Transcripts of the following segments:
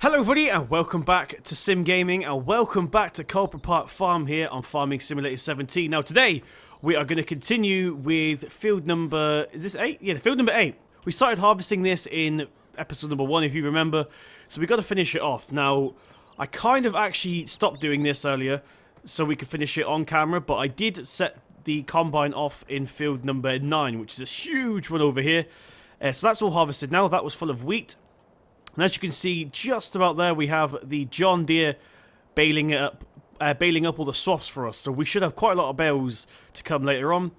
Hello everybody and welcome back to Sim Gaming and welcome back to Coldborough Farm here on Farming Simulator 17. Now today we are going to continue with field number, is this 8? Yeah, field number 8. We started harvesting this in episode number 1 if you remember, so we got to finish it off. Now I kind of actually stopped doing this earlier so we could finish it on camera, but I did set the combine off in field number 9, which is a huge one over here. So that's all harvested now. That was full of wheat. And as you can see, just about there, we have the John Deere baling up all the swaths for us. So we should have quite a lot of bales to come later on.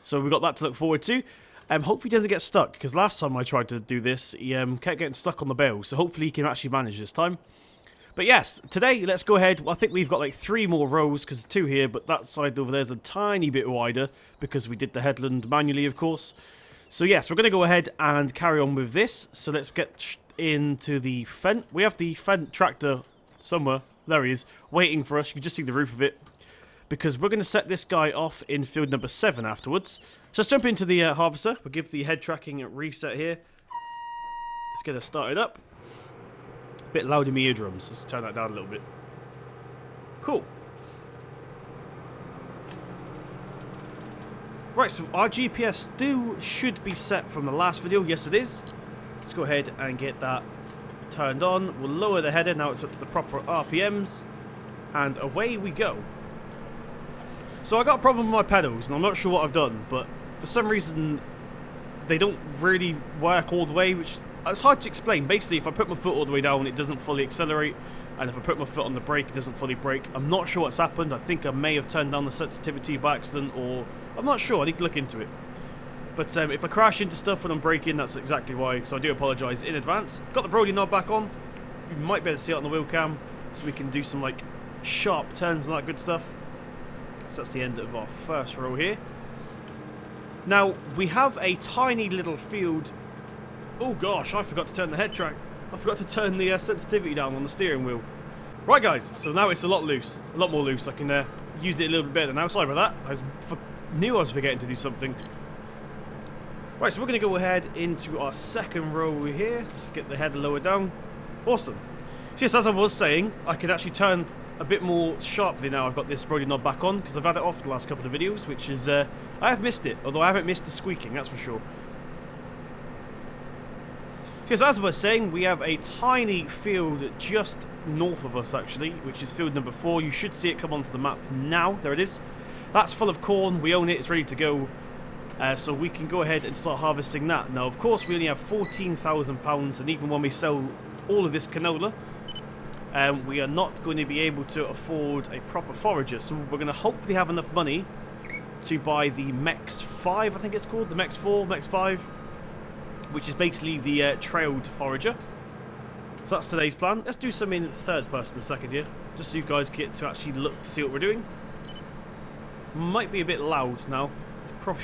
So we've got that to look forward to. Hopefully he doesn't get stuck, because last time I tried to do this, he kept getting stuck on the bale. So hopefully he can actually manage this time. But yes, today, let's go ahead. I think we've got like 3 more rows, because 2 here, but that side over there is a tiny bit wider, because we did the headland manually, of course. So yes, we're going to go ahead and carry on with this. So let's get into the Fendt. We have the Fendt tractor somewhere. There he is, waiting for us. You can just see the roof of it. Because we're going to set this guy off in field number 7 afterwards. So let's jump into the harvester. We'll give the head tracking a reset here. Let's get it started up. A bit loud in my eardrums. Let's turn that down a little bit. Cool. Right, so our GPS still should be set from the last video. Yes, it is. Let's go ahead and get that turned on. We'll lower the header. Now it's up to the proper RPMs. And away we go. So I got a problem with my pedals, and I'm not sure what I've done, but for some reason they don't really work all the way, which it's hard to explain. Basically, if I put my foot all the way down, it doesn't fully accelerate, and if I put my foot on the brake, it doesn't fully brake. I'm not sure what's happened. I think I may have turned down the sensitivity by accident, or I'm not sure. I need to look into it. But if I crash into stuff when I'm braking, that's exactly why, so I do apologise in advance. Got the Brody knob back on. You might be able to see it on the wheel cam, so we can do some like sharp turns and that good stuff. So that's the end of our first row here. Now, we have a tiny little field. Oh gosh, I forgot to turn the head track. I forgot to turn the sensitivity down on the steering wheel. Right guys, so now it's a lot more loose. I can use it a little bit better now. Sorry about that. Knew I was forgetting to do something. Right, so we're going to go ahead into our second row here. Just get the header lower down. Awesome. So yes, as I was saying, I can actually turn a bit more sharply now I've got this Brody knob back on, because I've had it off the last couple of videos, which is, I have missed it, although I haven't missed the squeaking, that's for sure. So yes, as I was saying, we have a tiny field just north of us, actually, which is field number 4. You should see it come onto the map now. There it is. That's full of corn. We own it. It's ready to go. So we can go ahead and start harvesting that. Now, of course, we only have £14,000, and even when we sell all of this canola, we are not going to be able to afford a proper forager. So we're going to hopefully have enough money to buy the Mex 5, I think it's called, the Mex 4, Mex 5, which is basically the trailed forager. So that's today's plan. Let's do some in third person in a second here, just so you guys get to actually look to see what we're doing. Might be a bit loud now. Probably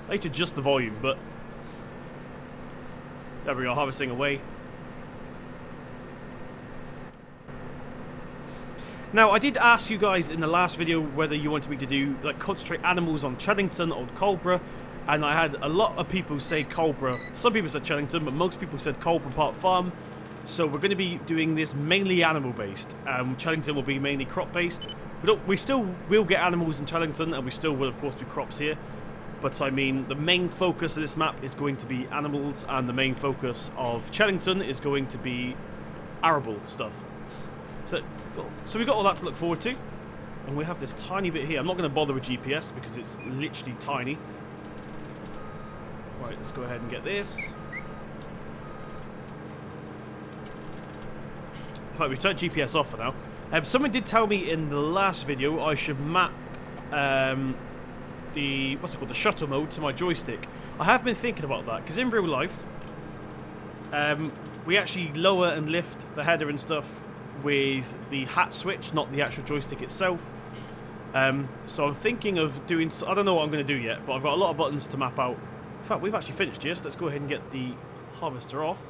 I need to adjust the volume, but there we go, harvesting away. Now, I did ask you guys in the last video whether you wanted me to do, like, concentrate animals on Chellington or Coldborough, and I had a lot of people say Coldborough. Some people said Chellington, but most people said Coldborough Farm. So we're going to be doing this mainly animal-based. Chellington will be mainly crop-based. We still will get animals in Chellington, and we still will, of course, do crops here. But, I mean, the main focus of this map is going to be animals, and the main focus of Chellington is going to be arable stuff. So we've got all that to look forward to. And we have this tiny bit here. I'm not going to bother with GPS because it's literally tiny. Right, let's go ahead and get this. Right, we turned GPS off for now. Someone did tell me in the last video I should map the shuttle mode to my joystick. I have been thinking about that, because in real life we actually lower and lift the header and stuff with the hat switch, not the actual joystick itself. So I'm thinking of doing, I don't know what I'm going to do yet, but I've got a lot of buttons to map out. In fact, we've actually finished. Yes, let's go ahead and get the harvester off,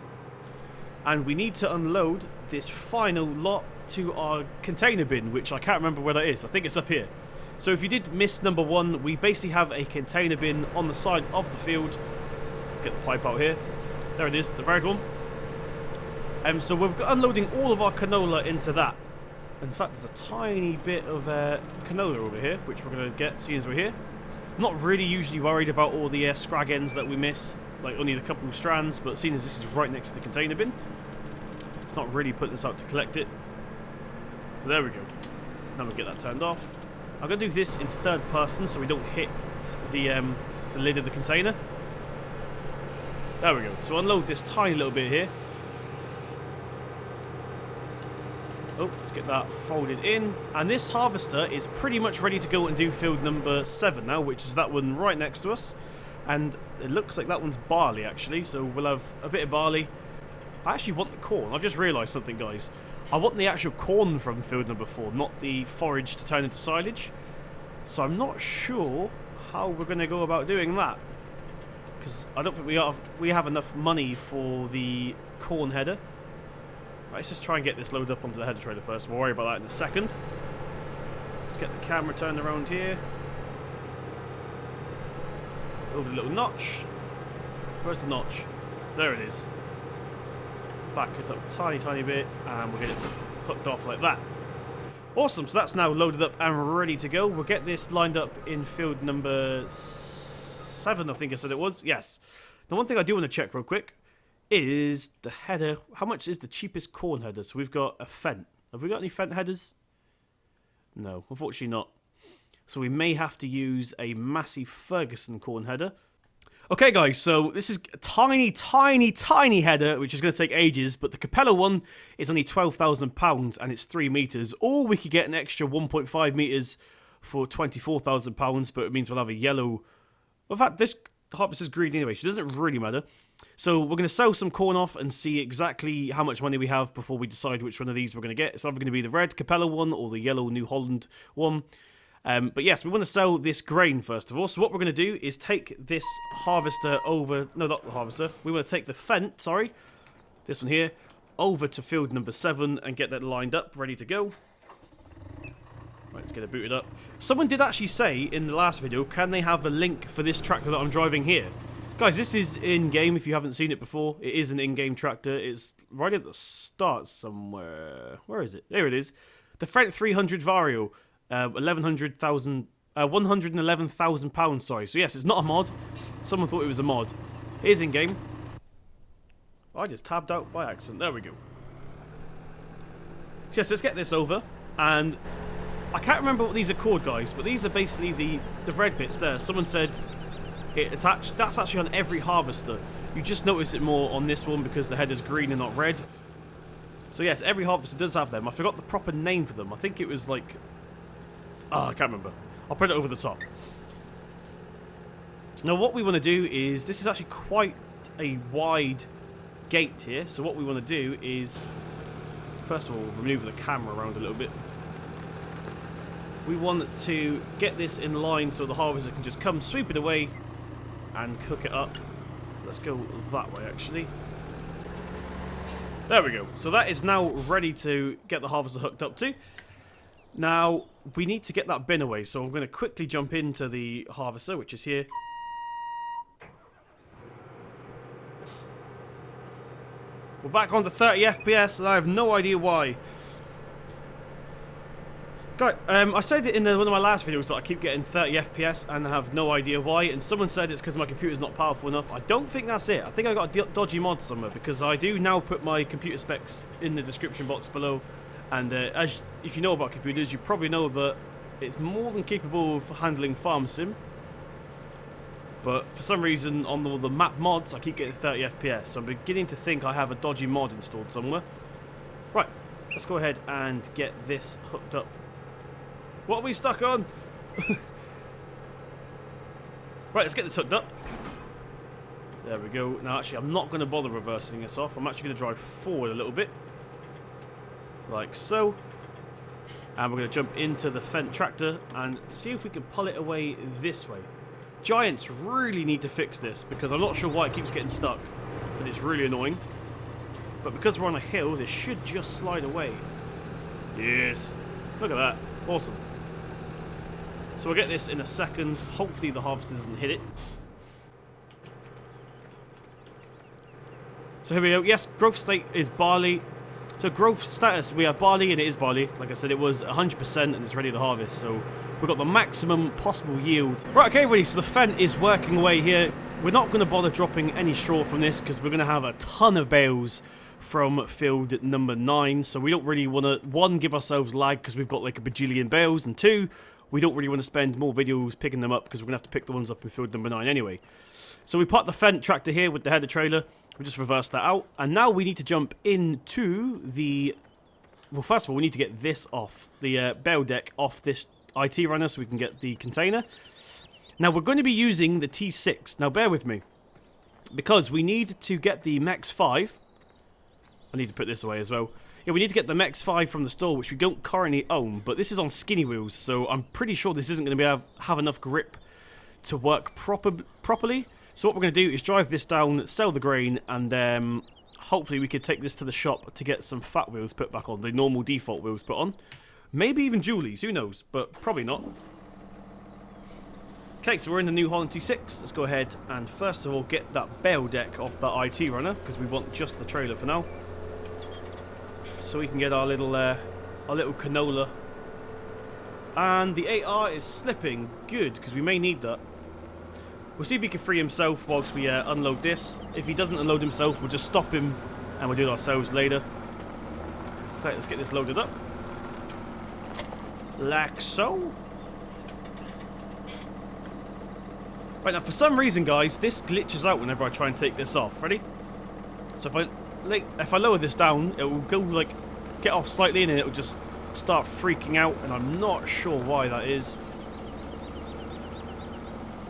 and we need to unload this final lot to our container bin, which I can't remember where that is. I think it's up here. So if you did miss number 1, we basically have a container bin on the side of the field. Let's get the pipe out here. There it is, the red one. So we're unloading all of our canola into that. In fact, there's a tiny bit of canola over here, which we're going to get, seeing as we're here. I'm not really usually worried about all the scrag ends that we miss, like only the couple of strands, but seeing as this is right next to the container bin, it's not really putting us out to collect it. So there we go. Now we'll get that turned off. I'm going to do this in third person so we don't hit the lid of the container. There we go. So unload this tiny little bit here. Oh, let's get that folded in. And this harvester is pretty much ready to go and do field number 7 now, which is that one right next to us. And it looks like that one's barley, actually, so we'll have a bit of barley. I actually want the corn. I've just realised something, guys. I want the actual corn from field number 4, not the forage to turn into silage. So I'm not sure how we're going to go about doing that. Because I don't think we have enough money for the corn header. Let's just try and get this loaded up onto the header trailer first. We'll worry about that in a second. Let's get the camera turned around here. Over the little notch. Where's the notch? There it is. Back it up a tiny, tiny bit, and we'll get it hooked off like that. Awesome, so that's now loaded up and ready to go. We'll get this lined up in field number 7, I think I said it was. Yes. The one thing I do want to check real quick is the header. How much is the cheapest corn header? So we've got a Fendt. Have we got any Fendt headers? No, unfortunately not. So we may have to use a Massey Ferguson corn header. Okay guys, so this is a tiny, tiny, tiny header, which is going to take ages, but the Capella one is only £12,000 and it's 3 meters. Or we could get an extra 1.5 meters for £24,000, but it means we'll have a yellow. In fact, this harvest is green anyway, so it doesn't really matter. So we're going to sell some corn off and see exactly how much money we have before we decide which one of these we're going to get. It's either going to be the red Capella one or the yellow New Holland one. But yes, we want to sell this grain first of all. So what we're going to do is take this harvester over... No, not the harvester. We want to take the Fendt, sorry. This one here. Over to field number 7 and get that lined up, ready to go. Right, let's get it booted up. Someone did actually say in the last video, can they have a link for this tractor that I'm driving here? Guys, this is in-game if you haven't seen it before. It is an in-game tractor. It's right at the start somewhere. Where is it? There it is. The Fendt 300 Vario. 111,000 pounds, sorry. So yes, it's not a mod. Someone thought it was a mod. It is in-game. I just tabbed out by accident. There we go. So yes, let's get this over. And I can't remember what these are called, guys, but these are basically the red bits there. Someone said it attached. That's actually on every harvester. You just notice it more on this one because the header's green and not red. So yes, every harvester does have them. I forgot the proper name for them. I think it was like... Oh, I can't remember. I'll put it over the top. Now what we want to do is... This is actually quite a wide gate here. So what we want to do is... First of all, remove the camera around a little bit. We want to get this in line so the harvester can just come, sweep it away, and cook it up. Let's go that way, actually. There we go. So that is now ready to get the harvester hooked up to. Now, we need to get that bin away, so I'm going to quickly jump into the harvester, which is here. We're back on to 30 FPS, and I have no idea why. Guys, I said it in one of my last videos that I keep getting 30 FPS and I have no idea why, and someone said it's because my computer's not powerful enough. I don't think that's it. I think I got a dodgy mod somewhere, because I do now put my computer specs in the description box below, and if you know about computers, you probably know that it's more than capable of handling Farm Sim, but for some reason on all the map mods I keep getting 30 FPS, so I'm beginning to think I have a dodgy mod installed somewhere. Right, let's go ahead and get this hooked up. What are we stuck on? Right, let's get this hooked up. There we go. Now, actually, I'm not going to bother reversing this off. I'm actually going to drive forward a little bit. Like so. And we're going to jump into the Fendt tractor and see if we can pull it away this way. Giants really need to fix this because I'm not sure why it keeps getting stuck. But it's really annoying. But because we're on a hill, this should just slide away. Yes. Look at that. Awesome. So we'll get this in a second. Hopefully the harvester doesn't hit it. So here we go. Yes, growth state is barley. So growth status, we have barley, and it is barley. Like I said, it was 100% and it's ready to harvest. So we've got the maximum possible yield. Right, okay, everybody, so the Fendt is working away here. We're not going to bother dropping any straw from this because we're going to have a ton of bales from field number 9. So we don't really want to, one, give ourselves lag because we've got like a bajillion bales, and two, we don't really want to spend more videos picking them up because we're going to have to pick the ones up in field number 9 anyway. So we parked the Fendt tractor here with the header trailer. We just reversed that out. And now we need to jump into the... Well, first of all, we need to get this off. The bale deck off this IT runner so we can get the container. Now, we're going to be using the T6. Now, bear with me. Because we need to get the MEX 5. I need to put this away as well. Yeah, we need to get the MEX 5 from the store, which we don't currently own. But this is on skinny wheels, so I'm pretty sure this isn't going to have enough grip to work properly. So what we're going to do is drive this down, sell the grain, and hopefully we could take this to the shop to get some fat wheels put back on, the normal default wheels put on. Maybe even Julie's, who knows, but probably not. Okay, so we're in the New Holland T6. Let's go ahead and first of all get that bale deck off that IT runner, because we want just the trailer for now. So we can get our little canola. And the 8R is slipping. Good, because we may need that. We'll see if he can free himself whilst we unload this. If he doesn't unload himself, we'll just stop him and we'll do it ourselves later. Okay, let's get this loaded up. Like so. Right, now for some reason, guys, this glitches out whenever I try and take this off. Ready? So if I lower this down, it will go like get off slightly and then it will just start freaking out, and I'm not sure why that is.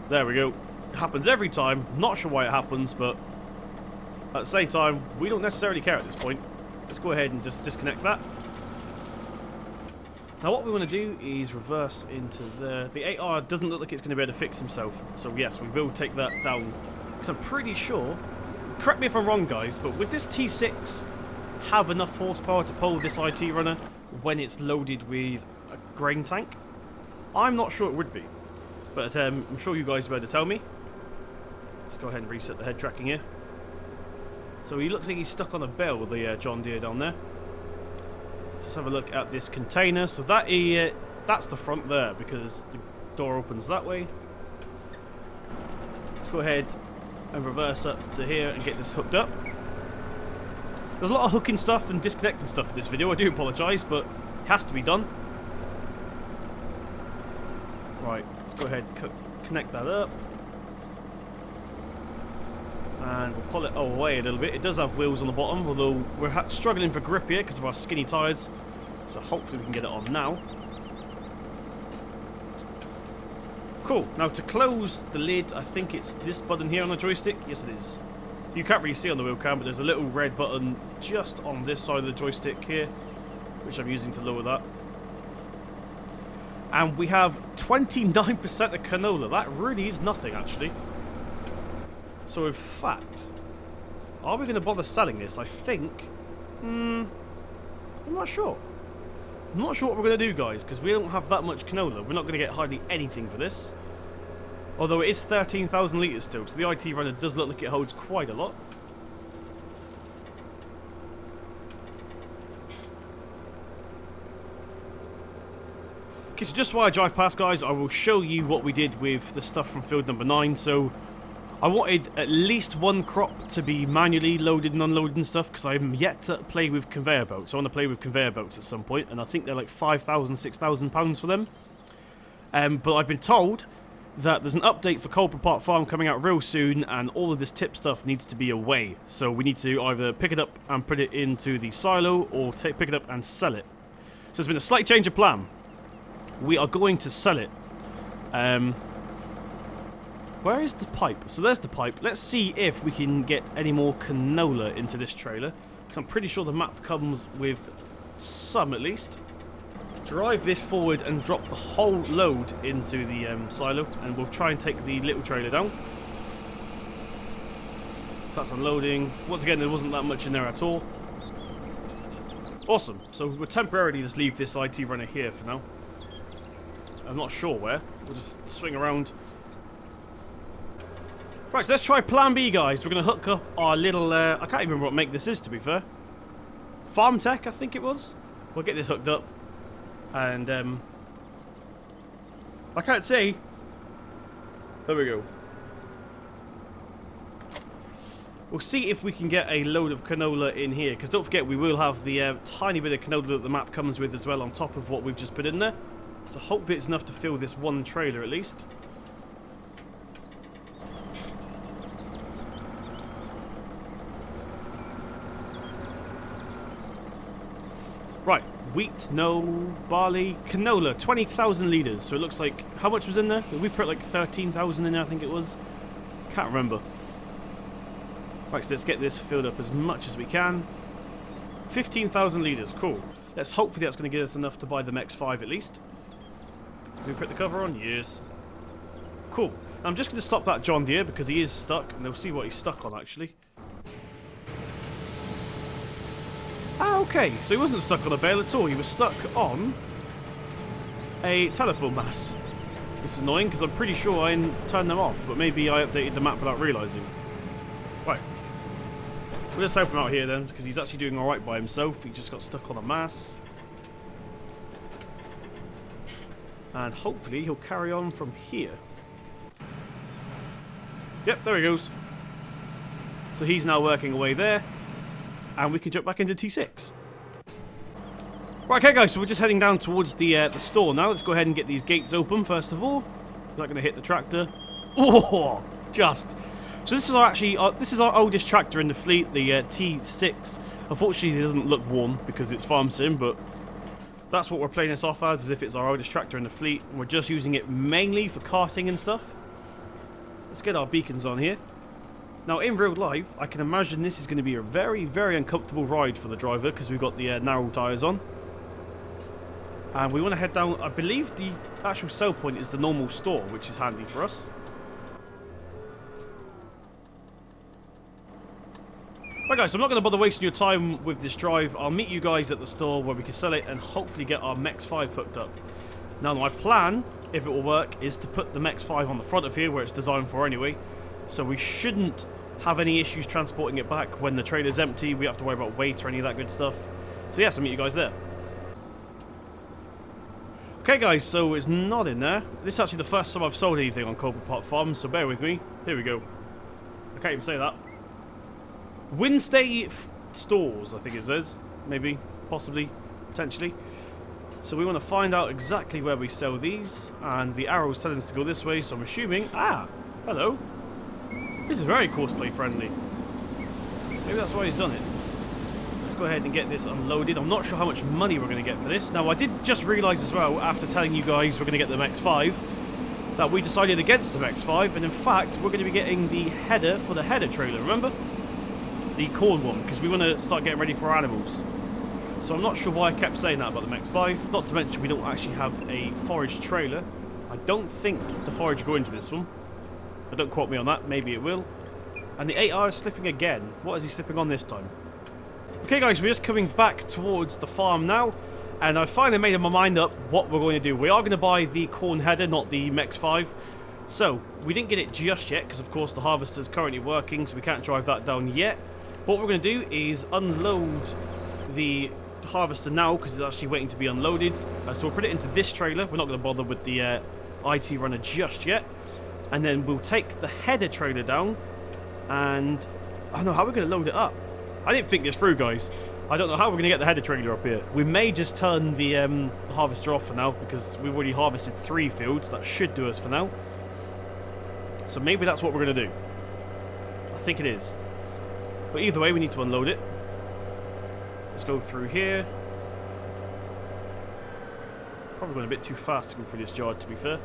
There we go. It happens every time. Not sure why it happens, but at the same time, we don't necessarily care at this point. Let's go ahead and just disconnect that. Now what we want to do is reverse into the 8R doesn't look like it's going to be able to fix himself. So yes, we will take that down. Because I'm pretty sure, correct me if I'm wrong guys, but would this T6 have enough horsepower to pull this IT runner when it's loaded with a grain tank? I'm not sure it would be. But I'm sure you guys will be able to tell me. Let's go ahead and reset the head tracking here. So he looks like he's stuck on a bell with the John Deere down there. Let's have a look at this container. So that's the front there because the door opens that way. Let's go ahead and reverse up to here and get this hooked up. There's a lot of hooking stuff and disconnecting stuff for this video. I do apologise, but it has to be done. Right, let's go ahead and connect that up. And we'll pull it away a little bit. It does have wheels on the bottom, although we're struggling for grip here because of our skinny tyres. So hopefully we can get it on now. Cool. Now to close the lid, I think it's this button here on the joystick. Yes, it is. You can't really see on the wheel cam, but there's a little red button just on this side of the joystick here, which I'm using to lower that. And we have 29% of canola. That really is nothing, actually. So, in fact, are we going to bother selling this? I think... I'm not sure. I'm not sure what we're going to do, guys, because we don't have that much canola. We're not going to get hardly anything for this. Although it is 13,000 litres still, so the IT runner does look like it holds quite a lot. Okay, so just while I drive past, guys, I will show you what we did with the stuff from field number 9. So I wanted at least one crop to be manually loaded and unloaded and stuff, because I'm yet to play with conveyor belts. I want to play with conveyor belts at some point, and I think they're like £5,000, £6,000 for them. But I've been told that there's an update for Coldborough Farm coming out real soon, and all of this tip stuff needs to be away. So we need to either pick it up and put it into the silo, or pick it up and sell it. So there's been a slight change of plan. We are going to sell it. Where is the pipe? So there's the pipe. Let's see if we can get any more canola into this trailer. Because I'm pretty sure the map comes with some at least. Drive this forward and drop the whole load into the silo. And we'll try and take the little trailer down. That's unloading. Once again, there wasn't that much in there at all. Awesome. So we'll temporarily just leave this IT runner here for now. I'm not sure where. We'll just swing around. Right, so let's try plan B, guys. We're going to hook up our little, I can't even remember what make this is, to be fair. Farm Tech, I think it was. We'll get this hooked up. And, I can't see. There we go. We'll see if we can get a load of canola in here, because don't forget we will have the tiny bit of canola that the map comes with as well on top of what we've just put in there. So hopefully it's enough to fill this one trailer at least. Right, wheat, no, barley, canola, 20,000 litres. So it looks like, how much was in there? We put like 13,000 in there, I think it was. Can't remember. Right, so let's get this filled up as much as we can. 15,000 litres, cool. Let's hopefully that's going to get us enough to buy the X5 at least. Can we put the cover on? Yes. Cool. I'm just going to stop that John Deere because he is stuck, and they'll see what he's stuck on actually. Ah, okay, so he wasn't stuck on a bale at all. He was stuck on a telephone mast. Which is annoying because I'm pretty sure I turned them off, but maybe I updated the map without realising. Right. We'll just help him out here then, because he's actually doing alright by himself. He just got stuck on a mass. And hopefully he'll carry on from here. Yep, there he goes. So he's now working away there. And we can jump back into T6. Right, okay guys, so we're just heading down towards the store now. Let's go ahead and get these gates open first of all. Not going to hit the tractor. Oh, just... So this is this is our oldest tractor in the fleet, the T6. Unfortunately, it doesn't look warm because it's farm sim, but that's what we're playing this off as if it's our oldest tractor in the fleet, and we're just using it mainly for carting and stuff. Let's get our beacons on here. Now, in real life, I can imagine this is going to be a very, very uncomfortable ride for the driver because we've got the narrow tyres on. And we want to head down, I believe the actual sell point is the normal store, which is handy for us. Right guys, so I'm not going to bother wasting your time with this drive. I'll meet you guys at the store where we can sell it and hopefully get our Mex5 hooked up. Now my plan, if it will work, is to put the Mex5 on the front of here where it's designed for anyway. So we shouldn't have any issues transporting it back when the trailer's empty. We don't have to worry about weight or any of that good stuff. So yes, I'll meet you guys there. Okay guys, so it's not in there. This is actually the first time I've sold anything on Coldborough Farm, so bear with me. Here we go. I can't even say that. Wednesday stores, I think it says. Maybe, possibly, potentially. So we want to find out exactly where we sell these, and the arrow's telling us to go this way, so I'm assuming... Ah! Hello! This is very cosplay friendly. Maybe that's why he's done it. Let's go ahead and get this unloaded. I'm not sure how much money we're going to get for this. Now, I did just realise as well, after telling you guys we're going to get the X5, that we decided against the X5, and in fact, we're going to be getting the header for the header trailer, remember? The corn one, because we want to start getting ready for our animals. So I'm not sure why I kept saying that about the X5. Not to mention we don't actually have a forage trailer. I don't think the forage will go into this one. But don't quote me on that, maybe it will. And the 8R is slipping again. What is he slipping on this time? Okay guys, we're just coming back towards the farm now. And I finally made my mind up what we're going to do. We are going to buy the corn header, not the Mex5. So, we didn't get it just yet, because of course the harvester's currently working, so we can't drive that down yet. What we're going to do is unload the harvester now, because it's actually waiting to be unloaded. So we'll put it into this trailer. We're not going to bother with the IT runner just yet. And then we'll take the header trailer down, and I don't know how we're going to load it up. I didn't think this through, guys. I don't know how we're going to get the header trailer up here. We may just turn the harvester off for now, because we've already harvested 3 fields. That should do us for now. So maybe that's what we're going to do. I think it is. But either way, we need to unload it. Let's go through here. Probably going a bit too fast to go through this yard, to be fair.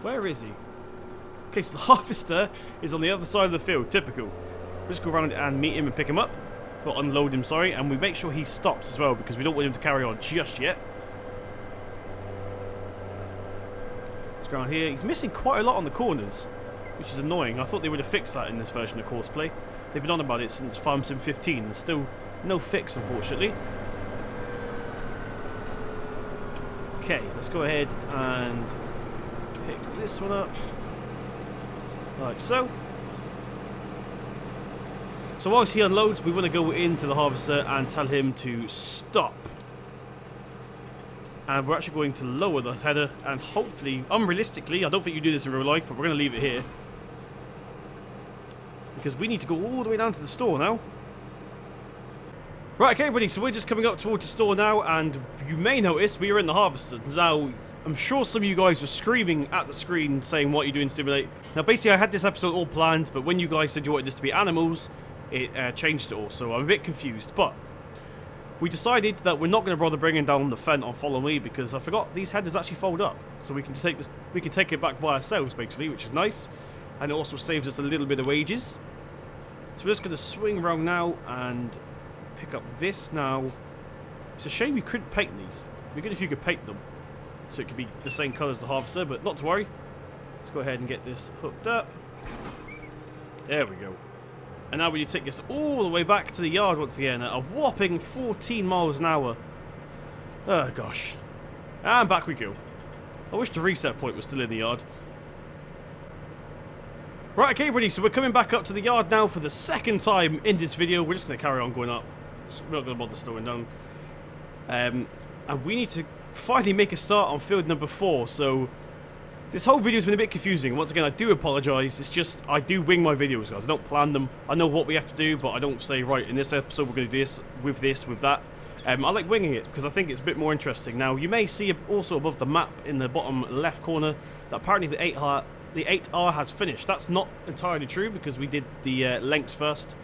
Where is he? Okay, so the harvester is on the other side of the field. Typical. We'll just go around and meet him and pick him up. Or unload him, sorry. And we make sure he stops as well, because we don't want him to carry on just yet. Around here. He's missing quite a lot on the corners, which is annoying. I thought they would have fixed that in this version of Courseplay. They've been on about it since Farm Sim 15 and still no fix, unfortunately. Okay, let's go ahead and pick this one up. Like so. So whilst he unloads, we want to go into the harvester and tell him to stop. And we're actually going to lower the header and hopefully, unrealistically, I don't think you do this in real life, but we're going to leave it here. Because we need to go all the way down to the store now. Right, okay everybody, so we're just coming up towards the store now, and you may notice we are in the harvester. Now, I'm sure some of you guys were screaming at the screen saying what you're doing Simulate. Now basically I had this episode all planned, but when you guys said you wanted this to be animals, it changed it all, so I'm a bit confused. But we decided that we're not going to bother bringing down the Fent on Follow Me because I forgot these headers actually fold up, so we can take this, we can take it back by ourselves basically, which is nice, and it also saves us a little bit of wages. So we're just going to swing around now and pick up this now. It's a shame we couldn't paint these. It'd be good if you could paint them, so it could be the same colour as the harvester, but not to worry. Let's go ahead and get this hooked up. There we go. And now when you take this all the way back to the yard once again at a whopping 14 miles an hour. Oh gosh. And back we go. I wish the reset point was still in the yard. Right, okay everybody, so we're coming back up to the yard now for the second time in this video. We're just going to carry on going up. We're not going to bother slowing down. And we need to finally make a start on field number 4, so this whole video's been a bit confusing. Once again, I do apologise. It's just, I do wing my videos, guys. I don't plan them. I know what we have to do, but I don't say, right, in this episode we're going to do this, with that. I like winging it, because I think it's a bit more interesting. Now, you may see also above the map in the bottom left corner that apparently the 8R has finished. That's not entirely true, because we did the lengths first.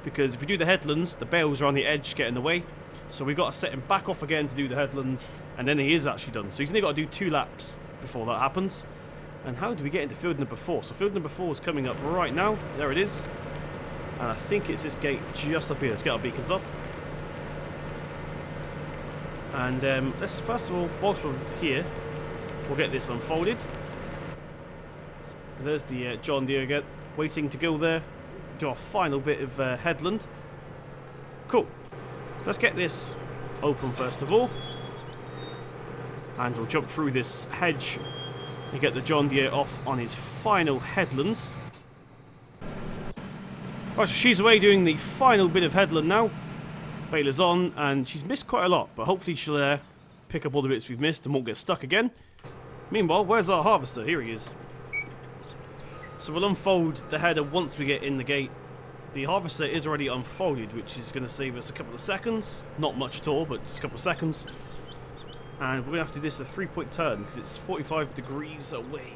Because if we do the headlands, the bales are on the edge, get in the way. So we've got to set him back off again to do the headlands, and then he is actually done. So he's only got to do 2 laps before that happens. And how do we get into field number 4? So field number 4 is coming up right now. There it is. And I think it's this gate just up here. Let's get our beacons up. And let's first of all, whilst we're here, we'll get this unfolded. There's the John Deere again, waiting to go there. Do our final bit of headland. Cool. Let's get this open first of all. And we'll jump through this hedge and get the John Deere off on his final headlands. Right, so she's away doing the final bit of headland now. Baler's on, and she's missed quite a lot, but hopefully she'll pick up all the bits we've missed and won't get stuck again. Meanwhile, where's our harvester? Here he is. So we'll unfold the header once we get in the gate. The harvester is already unfolded, which is going to save us a couple of seconds. Not much at all, but just a couple of seconds. And we're going to have to do this a 3-point turn because it's 45 degrees away.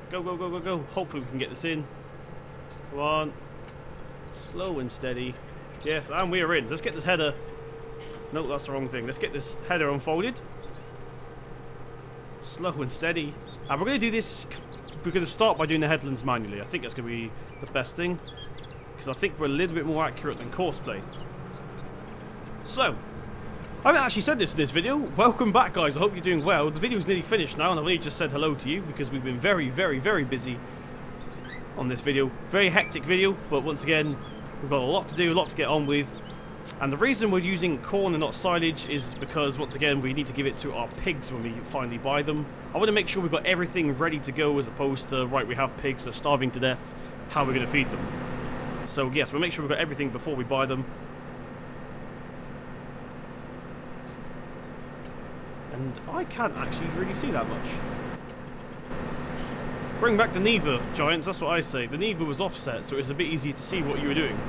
Go, go, go, go, go. Hopefully we can get this in. Come on. Slow and steady. Yes, and we are in. Let's get this header. No, that's the wrong thing. Let's get this header unfolded. Slow and steady. And we're going to do this. We're going to start by doing the headlands manually. I think that's going to be the best thing, because I think we're a little bit more accurate than Courseplay. So, I haven't actually said this in this video. Welcome back, guys. I hope you're doing well. The video's nearly finished now, and I've only just said hello to you because we've been very, very, very busy on this video. Very hectic video, but once again, we've got a lot to do, a lot to get on with. And the reason we're using corn and not silage is because, once again, we need to give it to our pigs when we finally buy them. I want to make sure we've got everything ready to go, as opposed to, right, we have pigs, they're starving to death, how are we going to feed them? So, yes, we'll make sure we've got everything before we buy them. And I can't actually really see that much. Bring back the Neva, Giants, that's what I say. The Neva was offset, so it was a bit easier to see what you were doing.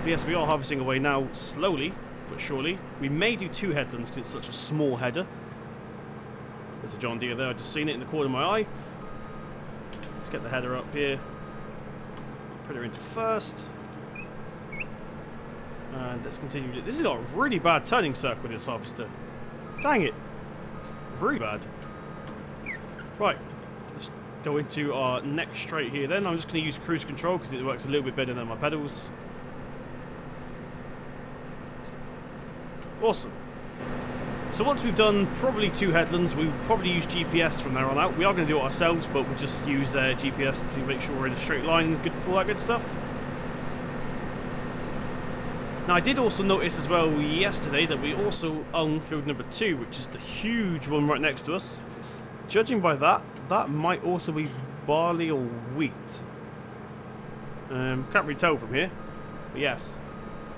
But yes, we are harvesting away now, slowly, but surely. We may do 2 headlands because it's such a small header. There's a John Deere there, I've just seen it in the corner of my eye. Let's get the header up here. Put her into first. And let's continue. This has got a really bad turning circle with this harvester. Dang it. Really bad. Right. Let's go into our next straight here then. I'm just going to use cruise control because it works a little bit better than my pedals. Awesome. So once we've done probably 2 headlands, we'll probably use GPS from there on out. We are going to do it ourselves, but we'll just use GPS to make sure we're in a straight line, all that good stuff. Now I did also notice as well yesterday that we also own field number 2, which is the huge one right next to us. Judging by that, that might also be barley or wheat. Can't really tell from here, but yes,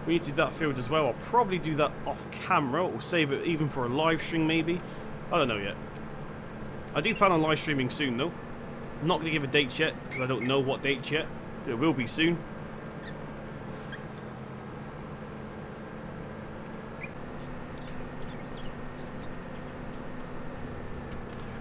we need to do that field as well. I'll probably do that off camera, or save it even for a live stream maybe. I don't know yet. I do plan on live streaming soon though. I'm not going to give a date yet because I don't know what date yet. It will be soon.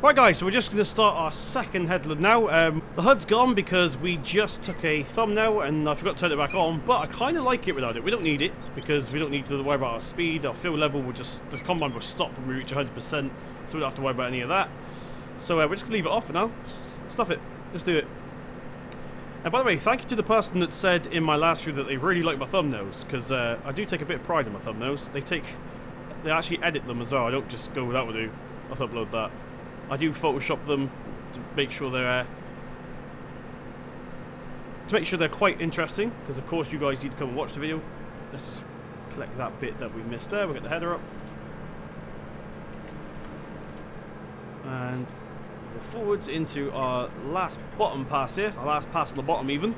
Right guys, so we're just going to start our second headland now. The HUD's gone because we just took a thumbnail and I forgot to turn it back on, but I kind of like it without it. We don't need it because we don't need to worry about our speed. Our fuel level will just, the combine will stop when we reach 100%, so we don't have to worry about any of that. So we're just going to leave it off for now. Stuff it. Let's do it. And by the way, thank you to the person that said in my last video that they really like my thumbnails, because I do take a bit of pride in my thumbnails. They actually edit them as well. I don't just go, that will do, I'll upload that. I do Photoshop them to make sure they're quite interesting, because of course you guys need to come and watch the video. Let's just collect that bit that we missed there. We'll get the header up. And we'll forwards into our last bottom pass here. Our last pass at the bottom even.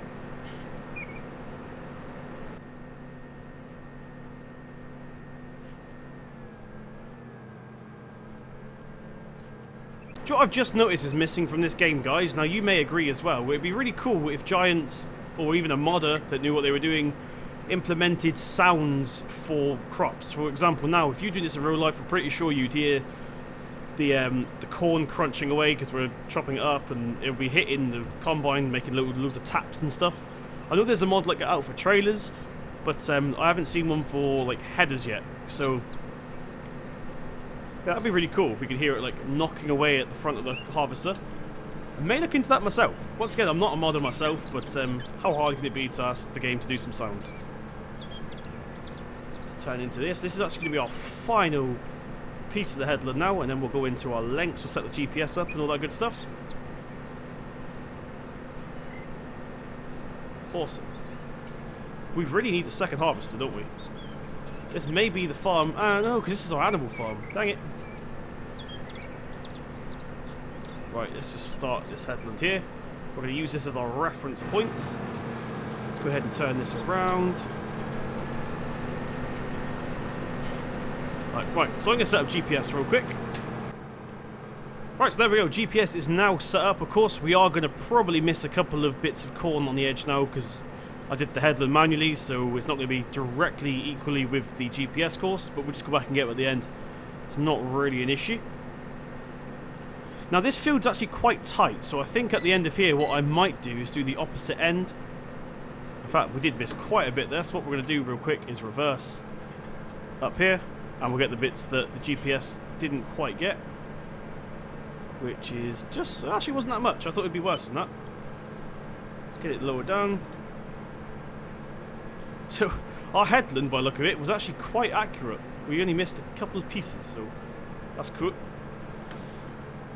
What I've just noticed is missing from this game, guys. Now you may agree as well. It'd be really cool if Giants, or even a modder that knew what they were doing, implemented sounds for crops. For example, now if you do this in real life, I'm pretty sure you'd hear the corn crunching away because we're chopping it up, and it'll be hitting the combine, making loads of taps and stuff. I know there's a mod like that out for trailers, but I haven't seen one for like headers yet. So that'd be really cool if we could hear it like knocking away at the front of the harvester. I may look into that myself. Once again, I'm not a modder myself, but how hard can it be to ask the game to do some sounds? Let's turn into this. This is actually going to be our final piece of the headland now, and then we'll go into our lengths. We'll set the GPS up and all that good stuff. Awesome. We really need the second harvester, don't we? This may be the farm. No, because this is our animal farm. Dang it. Right, let's just start this headland here. We're going to use this as our reference point. Let's go ahead and turn this around. Right, so I'm going to set up GPS real quick. Right, so there we go. GPS is now set up. Of course, we are going to probably miss a couple of bits of corn on the edge now because I did the headland manually, so it's not going to be directly equally with the GPS course, but we'll just go back and get it at the end. It's not really an issue. Now this field's actually quite tight, so I think at the end of here what I might do is do the opposite end. In fact, we did miss quite a bit there, so what we're going to do real quick is reverse up here, and we'll get the bits that the GPS didn't quite get, which is just, actually wasn't that much. I thought it'd be worse than that. Let's get it lower down. So our headland, by the look of it, was actually quite accurate. We only missed a couple of pieces, so that's cool.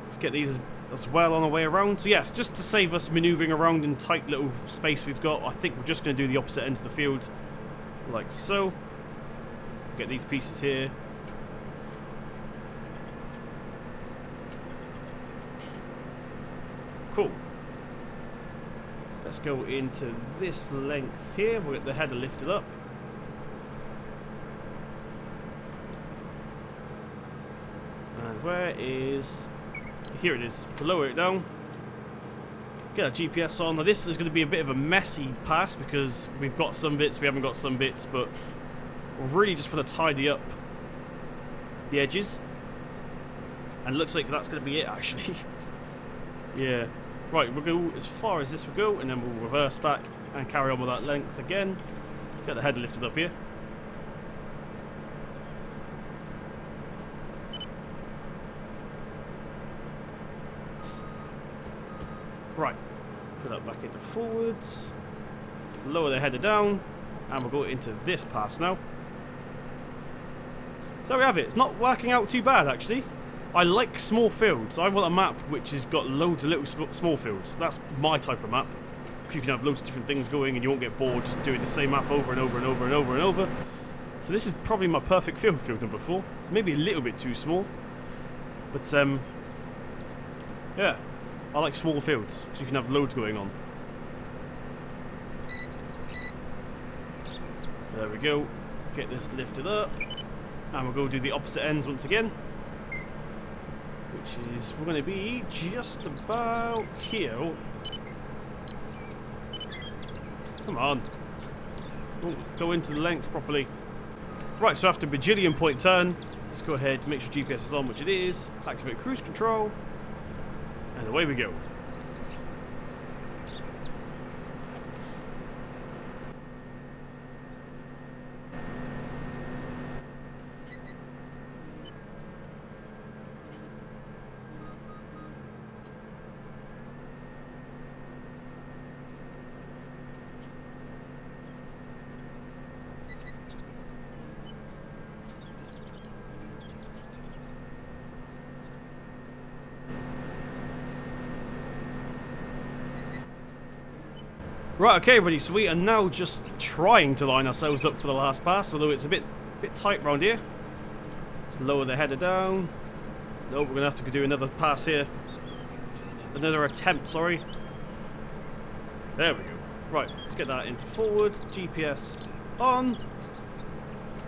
Let's get these as well on the way around. So yes, just to save us manoeuvring around in tight little space we've got, I think we're just going to do the opposite ends of the field, like so. Get these pieces here. Cool. Let's go into this length here. We'll get the header lifted up. And where is... Here it is. We'll lower it down. Get our GPS on. Now this is going to be a bit of a messy pass because we've got some bits, we haven't got some bits, but we really just want to tidy up the edges. And it looks like that's going to be it actually. Yeah. Right, we'll go as far as this will go, and then we'll reverse back and carry on with that length again. Get the header lifted up here. Right, put that back into forwards. Lower the header down, and we'll go into this pass now. So there we have it. It's not working out too bad actually. I like small fields. I want a map which has got loads of little small fields. That's my type of map. Because you can have loads of different things going and you won't get bored just doing the same map over and over and over and over and over. So this is probably my perfect field, field number 4. Maybe a little bit too small. But, yeah. I like small fields, because you can have loads going on. There we go. Get this lifted up. And we'll go do the opposite ends once again. Which is, we're going to be just about here. Oh. Come on. Oh, go into the length properly. Right, so after a bajillion point turn, let's go ahead, make sure GPS is on, which it is. Activate cruise control. And away we go. Right, okay everybody, so we are now just trying to line ourselves up for the last pass, although it's a bit tight round here. Let's lower the header down. No, we're going to have to do another pass here. Another attempt, sorry. There we go. Right, let's get that into forward, GPS on.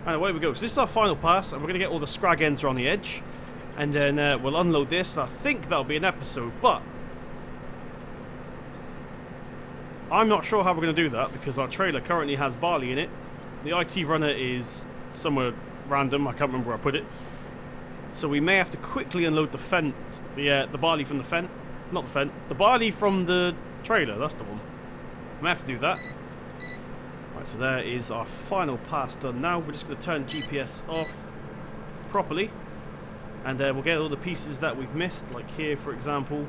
And away we go. So this is our final pass, and we're going to get all the scrag ends around the edge. And then we'll unload this, and I think that'll be an episode, but I'm not sure how we're going to do that, because our trailer currently has barley in it. The IT runner is somewhere random, I can't remember where I put it. So we may have to quickly unload the fent, the barley from the fent. Not the fent, the barley from the trailer, that's the one. We may have to do that. Right, so there is our final pass done now. We're just going to turn GPS off properly. And we'll get all the pieces that we've missed, like here for example.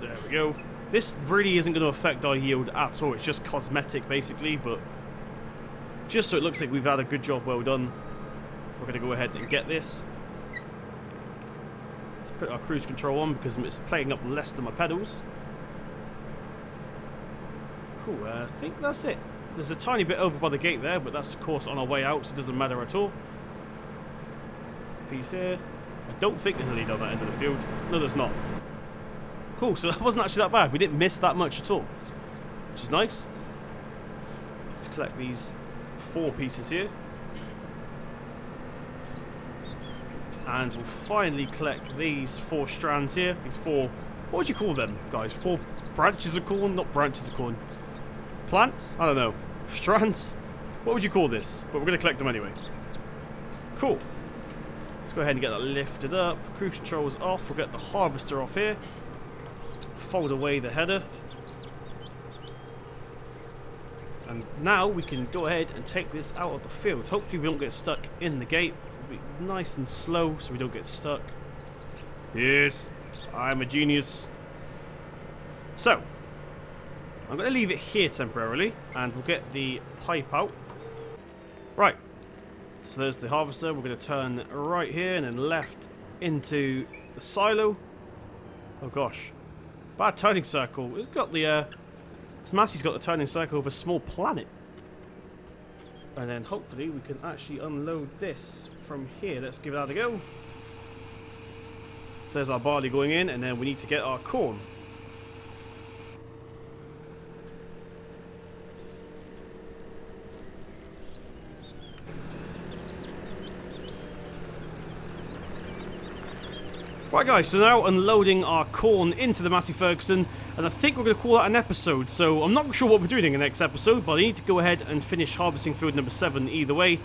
There we go. This really isn't going to affect our yield at all. It's just cosmetic, basically, but just so it looks like we've had a good job well done, we're going to go ahead and get this. Let's put our cruise control on because it's playing up less than my pedals. Cool, I think that's it. There's a tiny bit over by the gate there, but that's, of course, on our way out, so it doesn't matter at all. Piece here. I don't think there's any down that end of the field. No, there's not. Cool, so that wasn't actually that bad. We didn't miss that much at all, which is nice. Let's collect these 4 pieces here. And we'll finally collect these 4 strands here. These 4, what would you call them, guys? 4 branches of corn? Not branches of corn. Plants? I don't know. Strands? What would you call this? But we're going to collect them anyway. Cool. Let's go ahead and get that lifted up. Cruise control is off. We'll get the harvester off here. Fold away the header, and now we can go ahead and take this out of the field. Hopefully we don't get stuck in the gate. It'll be nice and slow so we don't get stuck. Yes, I'm a genius. So I'm going to leave it here temporarily, and we'll get the pipe out. Right, so there's the harvester. We're going to turn right here and then left into the silo. Oh gosh. Bad turning circle. It's got the this Massey's got the turning circle of a small planet. And then hopefully we can actually unload this from here. Let's give that a go. So there's our barley going in, and then we need to get our corn. Right guys, so now unloading our corn into the Massey Ferguson, and I think we're going to call that an episode. So I'm not sure what we're doing in the next episode, but I need to go ahead and finish harvesting field number 7 either way. So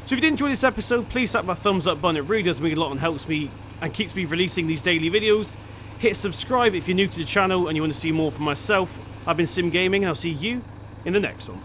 if you did enjoy this episode, please tap my thumbs up button. It really does mean a lot and helps me and keeps me releasing these daily videos. Hit subscribe if you're new to the channel and you want to see more from myself. I've been Sim Gaming, and I'll see you in the next one.